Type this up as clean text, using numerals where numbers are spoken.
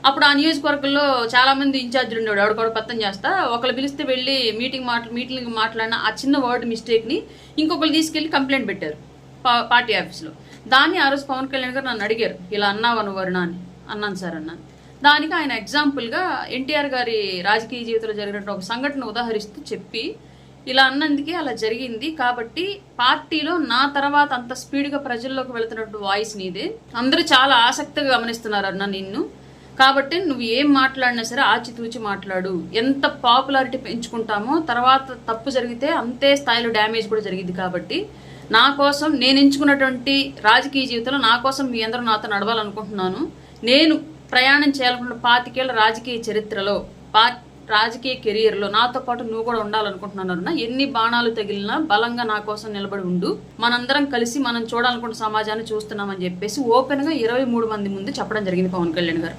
అప్పుడు ఆ నియోజకవర్గంలో చాలా మంది ఇన్ఛార్జీలు ఉండేవాడు, ఎవరికొకడు పత్తం చేస్తా. ఒకళ్ళు పిలిస్తే వెళ్ళి మీటింగ్ మాట్లాడిన ఆ చిన్న వర్డ్ మిస్టేక్ని ఇంకొకరు తీసుకెళ్లి కంప్లైంట్ పెట్టారు పార్టీ ఆఫీస్లో. దాన్ని ఆ రోజు పవన్ కళ్యాణ్ గారు నన్ను అడిగారు, ఇలా అన్నావా నువ్వు వరుణ అని. అన్నాను సార్ అన్నాను. దానికి ఆయన ఎగ్జాంపుల్గా ఎన్టీఆర్ గారి రాజకీయ జీవితంలో జరిగినట్టు ఒక సంఘటన ఉదాహరిస్తూ చెప్పి, ఇలా అన్నందుకే అలా జరిగింది కాబట్టి పార్టీలో నా తర్వాత అంత స్పీడ్గా ప్రజల్లోకి వెళుతున్నట్టు వాయిస్ నీదే, అందరూ చాలా ఆసక్తిగా గమనిస్తున్నారు అన్న నిన్ను, కాబట్టి నువ్వు ఏం మాట్లాడినా సరే ఆచితూచి మాట్లాడు. ఎంత పాపులారిటీ పెంచుకుంటామో తర్వాత తప్పు జరిగితే అంతే స్థాయిలో డ్యామేజ్ కూడా జరిగింది. కాబట్టి నా కోసం నేను ఎంచుకున్నటువంటి రాజకీయ జీవితంలో నా కోసం మీ అందరూ నాతో నడవాలనుకుంటున్నాను. నేను ప్రయాణం చేయాలనుకున్న 25 ఏళ్ల రాజకీయ చరిత్రలో రాజకీయ కెరియర్లో నాతో పాటు నువ్వు కూడా ఉండాలనుకుంటున్నాను. ఎన్ని బాణాలు తగిలినా బలంగా నా కోసం నిలబడి ఉండు, మనందరం కలిసి మనం చూడాలనుకున్న సమాజాన్ని చూస్తున్నామని చెప్పేసి ఓపెన్గా 23 మంది ముందు చెప్పడం జరిగింది పవన్ కళ్యాణ్ గారు.